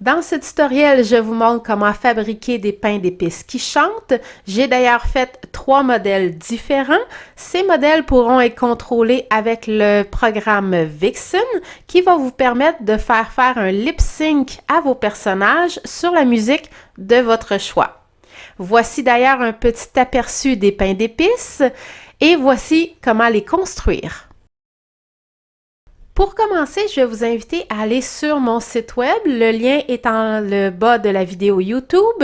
Dans ce tutoriel, je vous montre comment fabriquer des pains d'épices qui chantent. J'ai d'ailleurs fait 3 modèles différents. Ces modèles pourront être contrôlés avec le programme Vixen qui va vous permettre de faire un lip sync à vos personnages sur la musique de votre choix. Voici d'ailleurs un petit aperçu des pains d'épices et voici comment les construire. Pour commencer, je vais vous inviter à aller sur mon site web. Le lien est en le bas de la vidéo YouTube.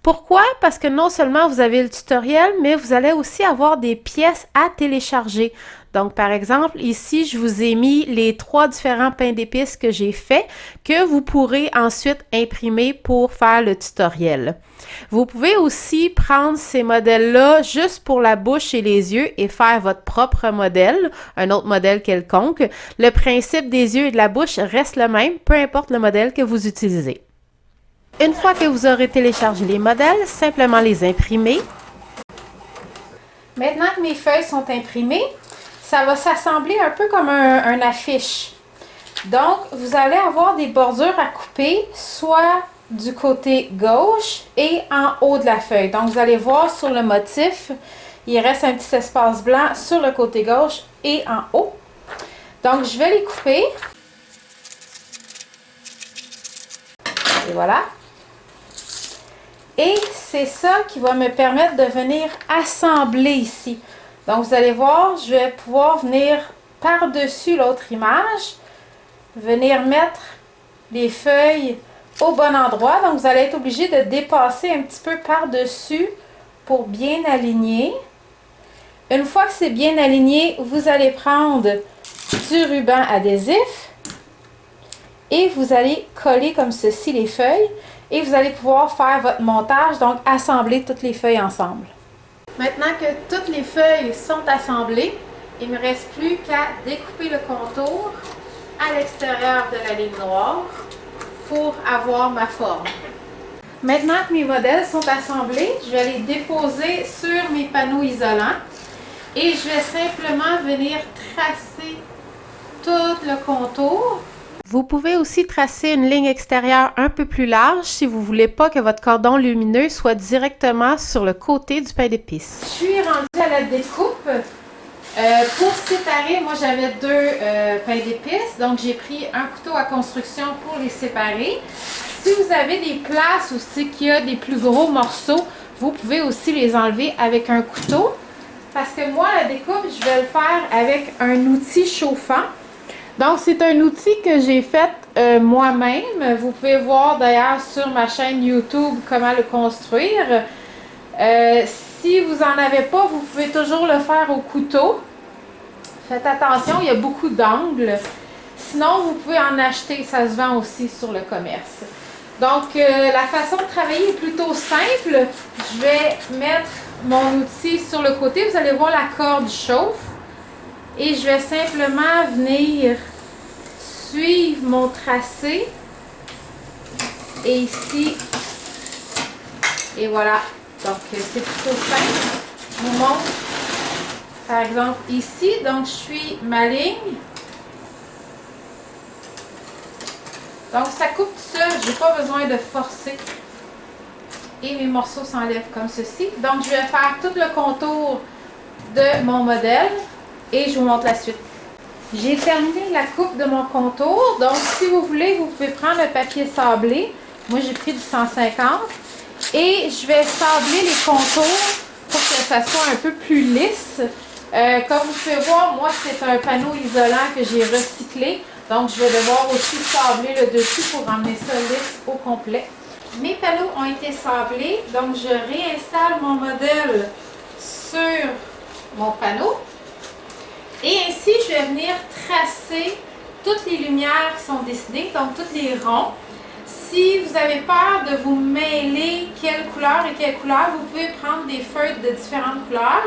Pourquoi? Parce que non seulement vous avez le tutoriel, mais vous allez aussi avoir des pièces à télécharger. Donc, par exemple, ici, je vous ai mis les 3 différents pains d'épices que j'ai faits, que vous pourrez ensuite imprimer pour faire le tutoriel. Vous pouvez aussi prendre ces modèles-là juste pour la bouche et les yeux et faire votre propre modèle, un autre modèle quelconque. Le principe des yeux et de la bouche reste le même, peu importe le modèle que vous utilisez. Une fois que vous aurez téléchargé les modèles, simplement les imprimer. Maintenant que mes feuilles sont imprimées, ça va s'assembler un peu comme un affiche. Donc, vous allez avoir des bordures à couper, soit du côté gauche et en haut de la feuille. Donc, vous allez voir sur le motif, il reste un petit espace blanc sur le côté gauche et en haut. Donc, je vais les couper. Et voilà. Et c'est ça qui va me permettre de venir assembler ici. Donc, vous allez voir, je vais pouvoir venir par-dessus l'autre image, venir mettre les feuilles au bon endroit. Donc, vous allez être obligé de dépasser un petit peu par-dessus pour bien aligner. Une fois que c'est bien aligné, vous allez prendre du ruban adhésif et vous allez coller comme ceci les feuilles et vous allez pouvoir faire votre montage, donc assembler toutes les feuilles ensemble. Maintenant que toutes les feuilles sont assemblées, il ne me reste plus qu'à découper le contour à l'extérieur de la ligne noire pour avoir ma forme. Maintenant que mes modèles sont assemblés, je vais les déposer sur mes panneaux isolants et je vais simplement venir tracer tout le contour. Vous pouvez aussi tracer une ligne extérieure un peu plus large si vous ne voulez pas que votre cordon lumineux soit directement sur le côté du pain d'épices. Je suis rendue à la découpe. Pour séparer, moi j'avais 2 pains d'épices, donc j'ai pris un couteau à construction pour les séparer. Si vous avez des places aussi qui a des plus gros morceaux, vous pouvez aussi les enlever avec un couteau. Parce que moi, la découpe, je vais le faire avec un outil chauffant. Donc, c'est un outil que j'ai fait moi-même. Vous pouvez voir d'ailleurs sur ma chaîne YouTube comment le construire. Si vous n'en avez pas, vous pouvez toujours le faire au couteau. Faites attention, il y a beaucoup d'angles. Sinon, vous pouvez en acheter, ça se vend aussi sur le commerce. Donc, la façon de travailler est plutôt simple. Je vais mettre mon outil sur le côté. Vous allez voir la corde chauffe. Et je vais simplement venir suivre mon tracé. Et ici, et voilà. Donc, c'est plutôt simple. Je vous montre, par exemple, ici. Donc, je suis ma ligne. Donc, ça coupe tout seul. Je n'ai pas besoin de forcer. Et mes morceaux s'enlèvent comme ceci. Donc, je vais faire tout le contour de mon modèle. Et je vous montre la suite. J'ai terminé la coupe de mon contour. Donc, si vous voulez, vous pouvez prendre un papier sablé. Moi, j'ai pris du 150. Et je vais sabler les contours pour que ça soit un peu plus lisse. Comme vous pouvez voir, moi, c'est un panneau isolant que j'ai recyclé. Donc, je vais devoir aussi sabler le dessus pour ramener ça lisse au complet. Mes panneaux ont été sablés. Donc, je réinstalle mon modèle sur mon panneau. Et ainsi, je vais venir tracer toutes les lumières qui sont dessinées, donc tous les ronds. Si vous avez peur de vous mêler quelle couleur et quelle couleur, vous pouvez prendre des feutres de différentes couleurs.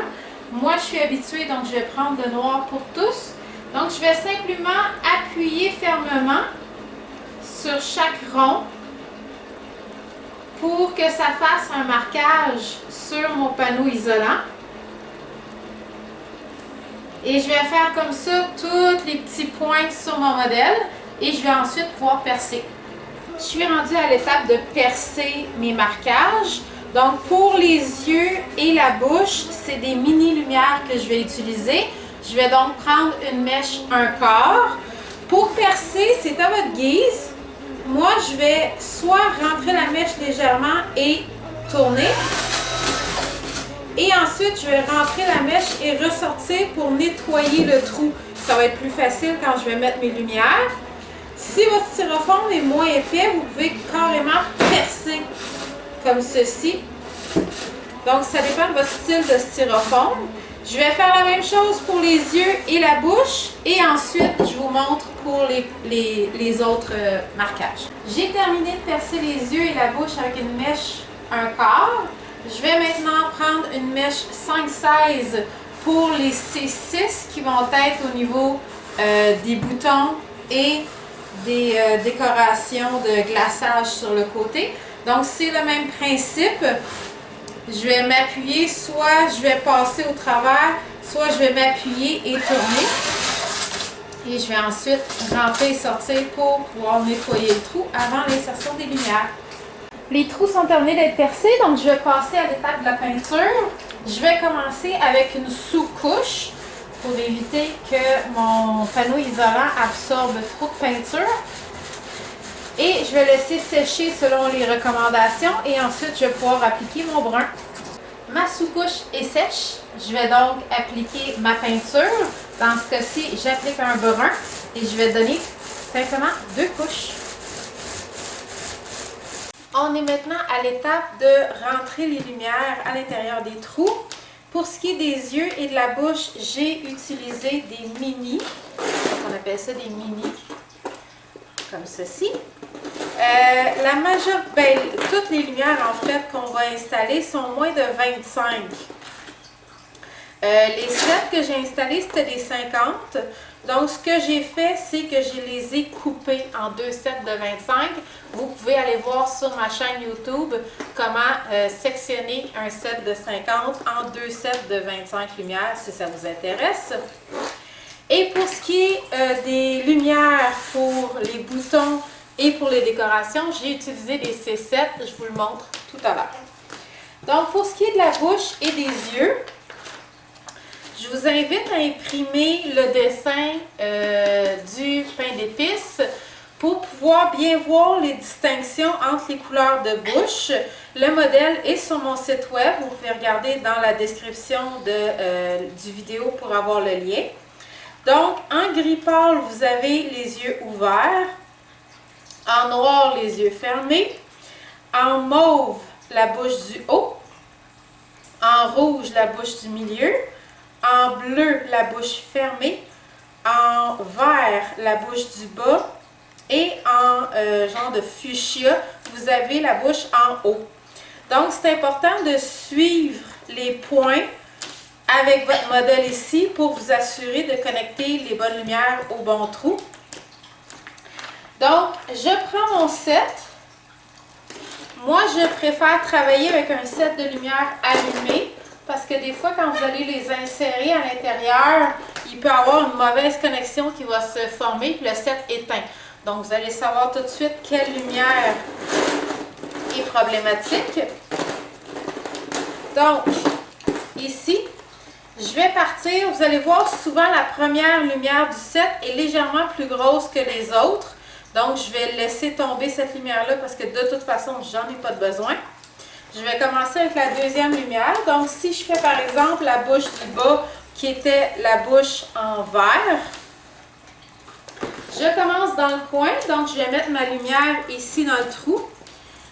Moi, je suis habituée, donc je vais prendre le noir pour tous. Donc, je vais simplement appuyer fermement sur chaque rond pour que ça fasse un marquage sur mon panneau isolant. Et je vais faire comme ça tous les petits points sur mon modèle et je vais ensuite pouvoir percer. Je suis rendue à l'étape de percer mes marquages. Donc, pour les yeux et la bouche, c'est des mini-lumières que je vais utiliser. Je vais donc prendre une mèche 1/4. Pour percer, c'est à votre guise. Moi, je vais soit rentrer la mèche légèrement et tourner. Et ensuite, je vais rentrer la mèche et ressortir pour nettoyer le trou. Ça va être plus facile quand je vais mettre mes lumières. Si votre styrofoam est moins épais, vous pouvez carrément percer comme ceci. Donc, ça dépend de votre style de styrofoam. Je vais faire la même chose pour les yeux et la bouche. Et ensuite, je vous montre pour les autres marquages. J'ai terminé de percer les yeux et la bouche avec une mèche 1/4. Je vais maintenant prendre une mèche 5/16 pour les C6 qui vont être au niveau des boutons et des décorations de glaçage sur le côté. Donc, c'est le même principe. Je vais m'appuyer, soit je vais passer au travers, soit je vais m'appuyer et tourner. Et je vais ensuite rentrer et sortir pour pouvoir nettoyer le trou avant l'insertion des lumières. Les trous sont terminés d'être percés, donc je vais passer à l'étape de la peinture. Je vais commencer avec une sous-couche pour éviter que mon panneau isolant absorbe trop de peinture. Et je vais laisser sécher selon les recommandations et ensuite je vais pouvoir appliquer mon brun. Ma sous-couche est sèche. Je vais donc appliquer ma peinture. Dans ce cas-ci, j'applique un brun et je vais donner simplement 2 couches. On est maintenant à l'étape de rentrer les lumières à l'intérieur des trous. Pour ce qui est des yeux et de la bouche, j'ai utilisé des mini. On appelle ça des mini, comme ceci. Toutes les lumières en fait qu'on va installer sont moins de 25. Les sets que j'ai installés, c'était des 50. Donc, ce que j'ai fait, c'est que je les ai coupés en 2 sets de 25. Vous pouvez aller voir sur ma chaîne YouTube comment sectionner un set de 50 en 2 sets de 25 lumières, si ça vous intéresse. Et pour ce qui est des lumières pour les boutons et pour les décorations, j'ai utilisé des C7. Je vous le montre tout à l'heure. Donc, pour ce qui est de la bouche et des yeux, je vous invite à imprimer le dessin du pain d'épices pour pouvoir bien voir les distinctions entre les couleurs de bouche. Le modèle est sur mon site web. Vous pouvez regarder dans la description du vidéo pour avoir le lien. Donc, en gris pâle, vous avez les yeux ouverts. En noir, les yeux fermés. En mauve, la bouche du haut. En rouge, la bouche du milieu. En bleu, la bouche fermée. En vert, la bouche du bas. Et en genre de fuchsia, vous avez la bouche en haut. Donc, c'est important de suivre les points avec votre modèle ici pour vous assurer de connecter les bonnes lumières au bon trou. Donc, je prends mon set. Moi, je préfère travailler avec un set de lumière allumée parce que des fois, quand vous allez les insérer à l'intérieur, il peut y avoir une mauvaise connexion qui va se former puis le set éteint. Donc, vous allez savoir tout de suite quelle lumière est problématique. Donc, ici, je vais partir. Vous allez voir souvent la première lumière du set est légèrement plus grosse que les autres. Donc, je vais laisser tomber cette lumière-là parce que de toute façon, j'en ai pas de besoin. Je vais commencer avec la deuxième lumière. Donc, si je fais par exemple la bouche du bas qui était la bouche en vert, je commence dans le coin. Donc, je vais mettre ma lumière ici dans le trou.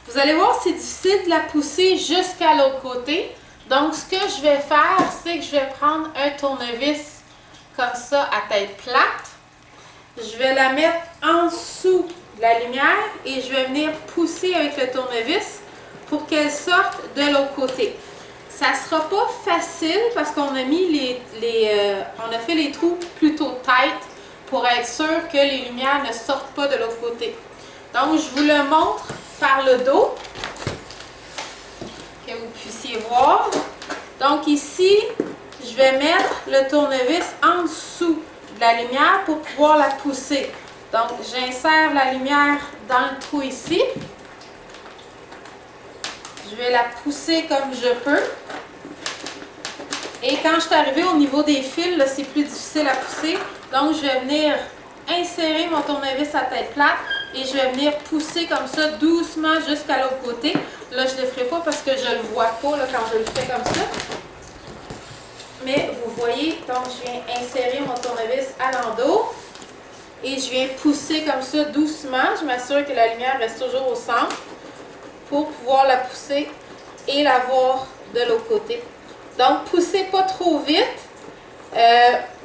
Vous allez voir, c'est difficile de la pousser jusqu'à l'autre côté. Donc, ce que je vais faire, c'est que je vais prendre un tournevis comme ça à tête plate. Je vais la mettre en dessous de la lumière et je vais venir pousser avec le tournevis pour qu'elle sorte de l'autre côté. Ça ne sera pas facile parce qu'on a mis on a fait les trous plutôt tight pour être sûr que les lumières ne sortent pas de l'autre côté. Donc, je vous le montre par le dos, que vous puissiez voir. Donc ici, je vais mettre le tournevis en dessous de la lumière pour pouvoir la pousser. Donc, j'insère la lumière dans le trou ici. Je vais la pousser comme je peux. Et quand je suis arrivée au niveau des fils, c'est plus difficile à pousser. Donc, je vais venir insérer mon tournevis à tête plate et je vais venir pousser comme ça doucement jusqu'à l'autre côté. Là, je ne le ferai pas parce que je ne le vois pas là, quand je le fais comme ça. Mais vous voyez, donc je viens insérer mon tournevis à l'endos et je viens pousser comme ça doucement. Je m'assure que la lumière reste toujours au centre pour pouvoir la pousser et la voir de l'autre côté. Donc, poussez pas trop vite.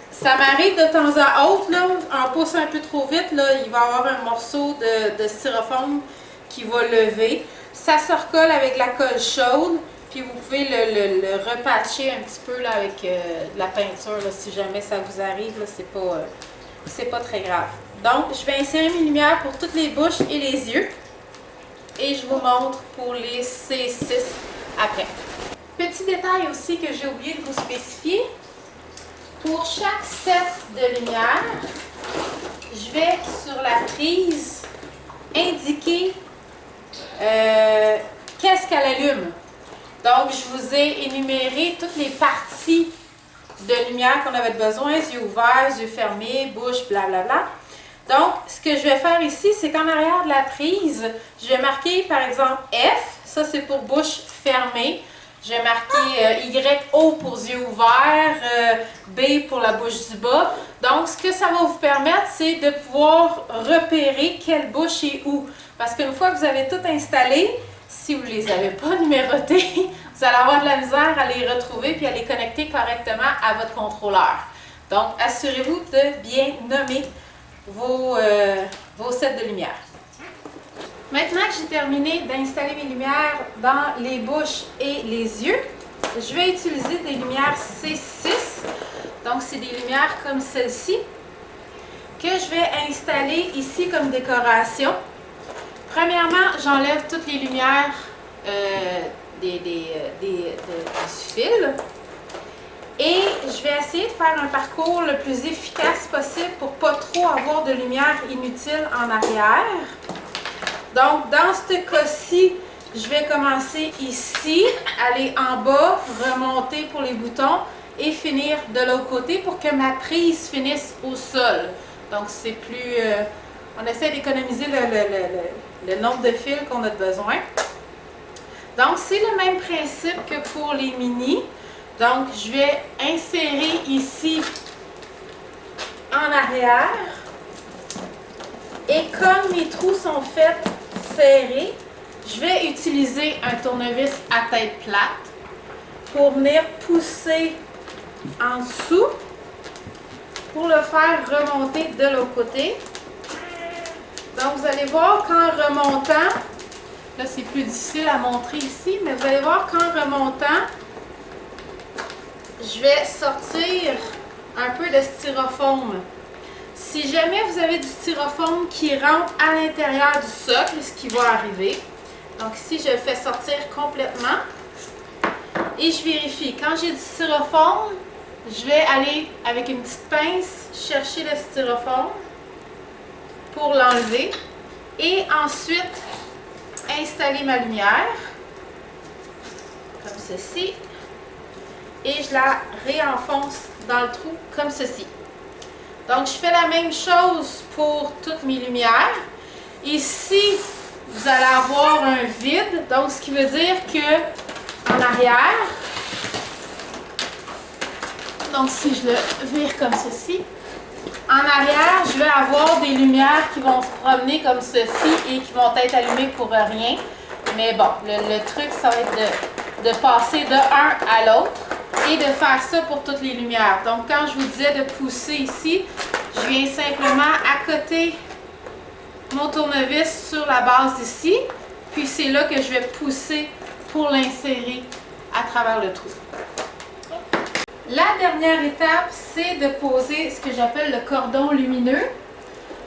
Ça m'arrive de temps à autre, là, en poussant un peu trop vite, là, il va y avoir un morceau de styrofoam qui va lever. Ça se recolle avec la colle chaude, puis vous pouvez le repatcher un petit peu là, avec de la peinture, là, si jamais ça vous arrive, c'est pas très grave. Donc, je vais insérer mes lumières pour toutes les bouches et les yeux. Et je vous montre pour les C6 après. Petit détail aussi que j'ai oublié de vous spécifier. Pour chaque set de lumière, je vais sur la prise indiquer qu'est-ce qu'elle allume. Donc, je vous ai énuméré toutes les parties de lumière qu'on avait besoin, yeux ouverts, yeux fermés, bouche, blablabla. Donc, ce que je vais faire ici, c'est qu'en arrière de la prise, je vais marquer par exemple F, ça c'est pour bouche fermée. Je vais marquer YO pour yeux ouverts, B pour la bouche du bas. Donc, ce que ça va vous permettre, c'est de pouvoir repérer quelle bouche est où. Parce qu'une fois que vous avez tout installé, si vous ne les avez pas numérotés, vous allez avoir de la misère à les retrouver puis à les connecter correctement à votre contrôleur. Donc, assurez-vous de bien nommer vos sets de lumière. Maintenant que j'ai terminé d'installer mes lumières dans les bouches et les yeux, je vais utiliser des lumières C6. Donc, c'est des lumières comme celle-ci que je vais installer ici comme décoration. Premièrement, j'enlève toutes les lumières du fil. Et je vais essayer de faire un parcours le plus efficace possible pour ne pas trop avoir de lumière inutile en arrière. Donc, dans ce cas-ci, je vais commencer ici, aller en bas, remonter pour les boutons et finir de l'autre côté pour que ma prise finisse au sol. Donc, c'est plus... on essaie d'économiser le nombre de fils qu'on a besoin. Donc, c'est le même principe que pour les mini. Donc, je vais insérer ici en arrière. Et comme mes trous sont faits serrés, je vais utiliser un tournevis à tête plate pour venir pousser en dessous pour le faire remonter de l'autre côté. Donc, vous allez voir qu'en remontant, là c'est plus difficile à montrer ici, mais vous allez voir qu'en remontant, je vais sortir un peu de styrofoam. Si jamais vous avez du styrofoam qui rentre à l'intérieur du socle, ce qui va arriver, donc ici je le fais sortir complètement et je vérifie. Quand j'ai du styrofoam, je vais aller avec une petite pince chercher le styrofoam pour l'enlever et ensuite installer ma lumière comme ceci et je la réenfonce dans le trou comme ceci. Donc, je fais la même chose pour toutes mes lumières. Ici, vous allez avoir un vide, donc ce qui veut dire que en arrière, donc si je le vire comme ceci, en arrière, je vais avoir des lumières qui vont se promener comme ceci et qui vont être allumées pour rien. Mais bon, le truc, ça va être de passer de un à l'autre et de faire ça pour toutes les lumières. Donc, quand je vous disais de pousser ici, je viens simplement accoter mon tournevis sur la base ici, puis c'est là que je vais pousser pour l'insérer à travers le trou. La dernière étape, c'est de poser ce que j'appelle le cordon lumineux.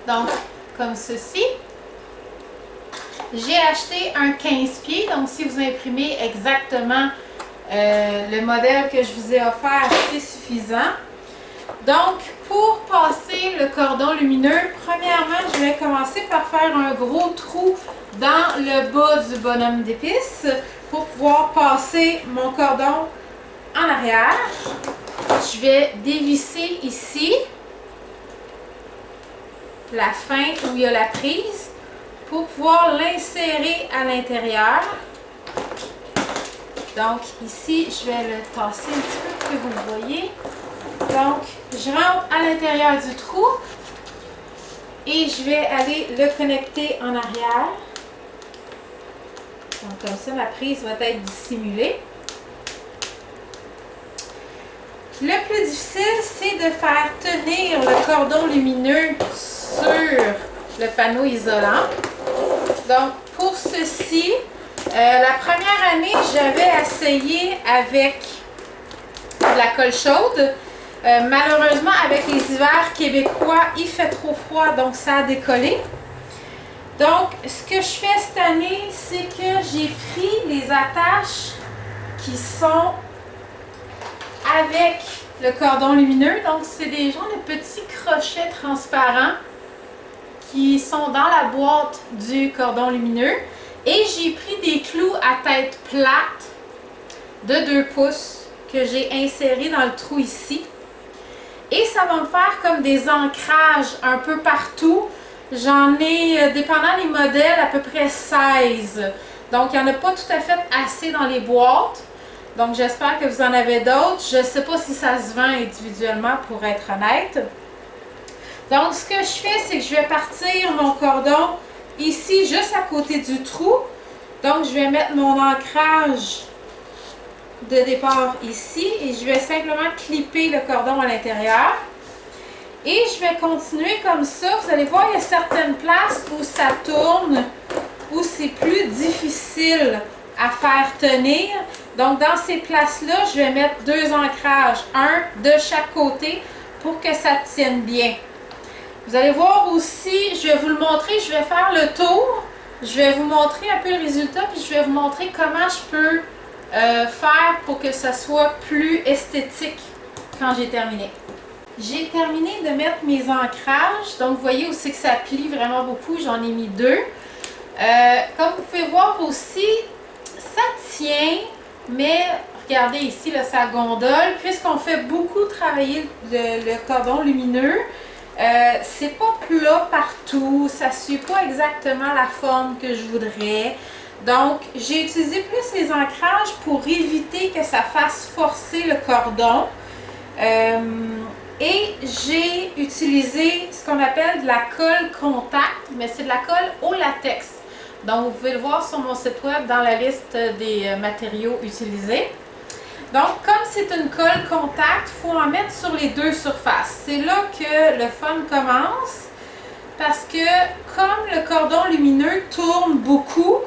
Donc, comme ceci. J'ai acheté un 15 pieds, donc si vous imprimez exactement le modèle que je vous ai offert, c'est suffisant. Donc, pour passer le cordon lumineux, premièrement, je vais commencer par faire un gros trou dans le bas du bonhomme d'épices pour pouvoir passer mon cordon en arrière. Je vais dévisser ici la fin où il y a la prise pour pouvoir l'insérer à l'intérieur. Donc ici, je vais le tasser un petit peu pour que vous le voyez. Donc, je rentre à l'intérieur du trou et je vais aller le connecter en arrière. Donc comme ça, ma prise va être dissimulée. Le plus difficile, c'est de faire tenir le cordon lumineux sur le panneau isolant. Donc, pour ceci, la première année, j'avais essayé avec de la colle chaude. Malheureusement, avec les hivers québécois, il fait trop froid, donc ça a décollé. Donc, ce que je fais cette année, c'est que j'ai pris les attaches qui sont avec le cordon lumineux. Donc, c'est des genres de petits crochets transparents qui sont dans la boîte du cordon lumineux. Et j'ai pris des clous à tête plate de 2 pouces que j'ai insérés dans le trou ici. Et ça va me faire comme des ancrages un peu partout. J'en ai, dépendant des modèles, à peu près 16. Donc, il n'y en a pas tout à fait assez dans les boîtes. Donc, j'espère que vous en avez d'autres. Je ne sais pas si ça se vend individuellement, pour être honnête. Donc, ce que je fais, c'est que je vais partir mon cordon ici, juste à côté du trou. Donc, je vais mettre mon ancrage de départ ici et je vais simplement clipper le cordon à l'intérieur. Et je vais continuer comme ça. Vous allez voir, il y a certaines places où ça tourne, où c'est plus difficile à faire tenir. Donc, dans ces places-là, je vais mettre 2 ancrages, un de chaque côté pour que ça tienne bien. Vous allez voir aussi, je vais vous le montrer, je vais faire le tour. Je vais vous montrer un peu le résultat, puis je vais vous montrer comment je peux faire pour que ça soit plus esthétique quand j'ai terminé. J'ai terminé de mettre mes ancrages. Donc, vous voyez aussi que ça plie vraiment beaucoup. J'en ai mis 2. Comme vous pouvez voir aussi, ça tient, mais regardez ici, là, ça gondole. Puisqu'on fait beaucoup travailler le cordon lumineux, c'est pas plat partout. Ça ne suit pas exactement la forme que je voudrais. Donc, j'ai utilisé plus les ancrages pour éviter que ça fasse forcer le cordon. Et j'ai utilisé ce qu'on appelle de la colle contact, mais c'est de la colle au latex. Donc, vous pouvez le voir sur mon site web dans la liste des matériaux utilisés. Donc, comme c'est une colle contact, il faut en mettre sur les 2 surfaces. C'est là que le fun commence parce que comme le cordon lumineux tourne beaucoup,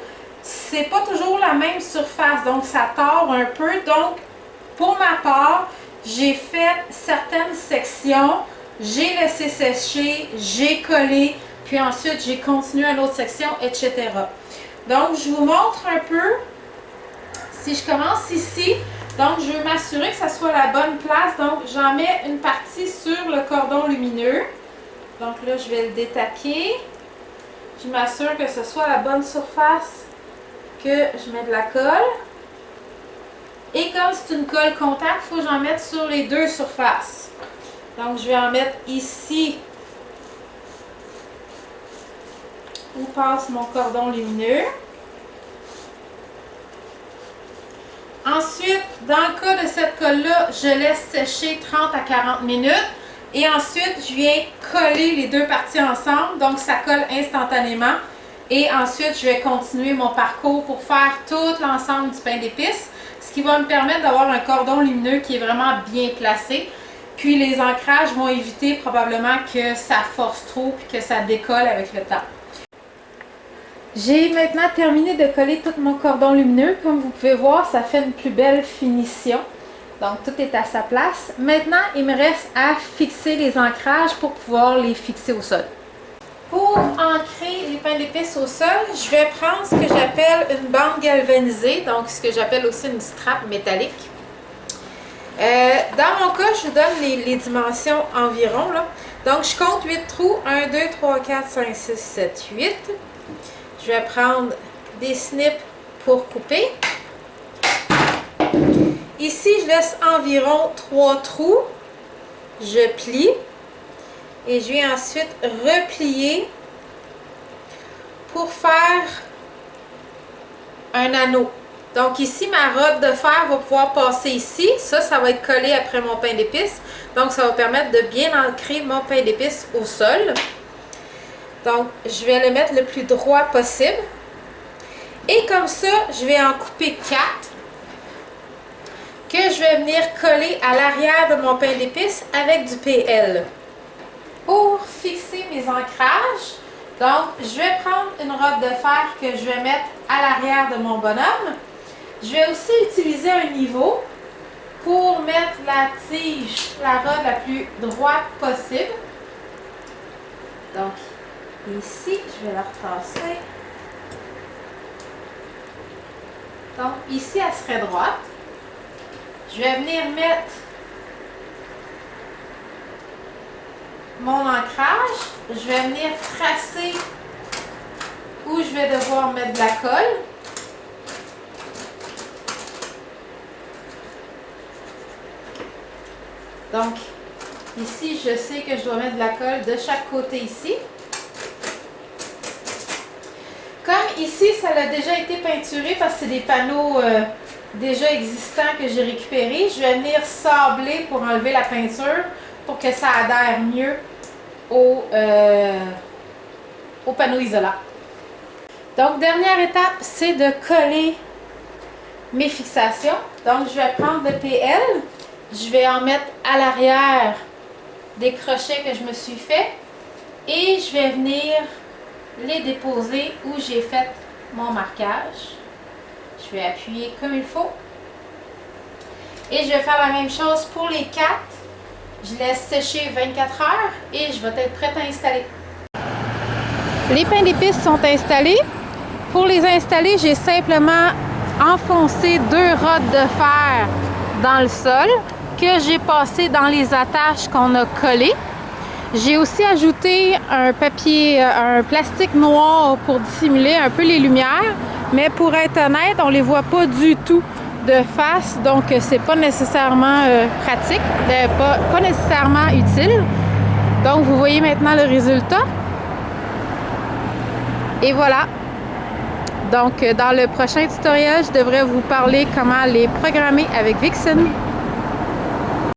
c'est pas toujours la même surface. Donc, ça tord un peu. Donc, pour ma part, j'ai fait certaines sections, j'ai laissé sécher, j'ai collé, puis ensuite j'ai continué à une autre section, etc. Donc, je vous montre un peu. Si je commence ici, donc je veux m'assurer que ça soit la bonne place. Donc, j'en mets une partie sur le cordon lumineux. Donc là, je vais le détaquer. Je m'assure que ce soit la bonne surface que je mets de la colle. Et comme c'est une colle contact, il faut que j'en mette sur les 2 surfaces. Donc, je vais en mettre ici où passe mon cordon lumineux. Ensuite, dans le cas de cette colle-là, je laisse sécher 30 à 40 minutes. Et ensuite, je viens coller les 2 parties ensemble. Donc, ça colle instantanément. Et ensuite, je vais continuer mon parcours pour faire tout l'ensemble du pain d'épices. Ce qui va me permettre d'avoir un cordon lumineux qui est vraiment bien placé. Puis les ancrages vont éviter probablement que ça force trop et que ça décolle avec le temps. J'ai maintenant terminé de coller tout mon cordon lumineux. Comme vous pouvez voir, ça fait une plus belle finition. Donc tout est à sa place. Maintenant, il me reste à fixer les ancrages pour pouvoir les fixer au sol. Pour ancrer les pains d'épices au sol, je vais prendre ce que j'appelle une bande galvanisée, donc ce que j'appelle aussi une strap métallique. Dans mon cas, je vous donne les dimensions environ. Là. Donc, je compte 8 trous. 1, 2, 3, 4, 5, 6, 7, 8. Je vais prendre des snips pour couper. Ici, je laisse environ 3 trous. Je plie. Et je vais ensuite replier pour faire un anneau. Donc ici, ma rode de fer va pouvoir passer ici. Ça va être collé après mon pain d'épices. Donc ça va permettre de bien ancrer mon pain d'épices au sol. Donc je vais le mettre le plus droit possible. Et comme ça, je vais en couper 4 que je vais venir coller à l'arrière de mon pain d'épices avec du PL. Pour fixer mes ancrages, donc je vais prendre une rode de fer que je vais mettre à l'arrière de mon bonhomme. Je vais aussi utiliser un niveau pour mettre la tige, la rode la plus droite possible. Donc ici, je vais la retasser. Donc ici, elle serait droite. Je vais venir mettre mon ancrage. Je vais venir tracer où je vais devoir mettre de la colle. Donc, ici, je sais que je dois mettre de la colle de chaque côté ici. Comme ici, ça a déjà été peinturé parce que c'est des panneaux déjà existants que j'ai récupérés, je vais venir sabler pour enlever la peinture pour que ça adhère mieux au panneau isolant. Donc, dernière étape, c'est de coller mes fixations. Donc, je vais prendre le PL. Je vais en mettre à l'arrière des crochets que je me suis fait et je vais venir les déposer où j'ai fait mon marquage. Je vais appuyer comme il faut. Et je vais faire la même chose pour les 4. Je laisse sécher 24 heures et je vais être prête à installer. Les pains d'épices sont installés. Pour les installer, j'ai simplement enfoncé 2 rods de fer dans le sol que j'ai passé dans les attaches qu'on a collées. J'ai aussi ajouté un plastique noir pour dissimuler un peu les lumières, mais pour être honnête, on les voit pas du tout de face, donc c'est pas nécessairement pratique, pas nécessairement utile. Donc vous voyez maintenant le résultat. Et voilà. Donc dans le prochain tutoriel, je devrais vous parler comment les programmer avec Vixen.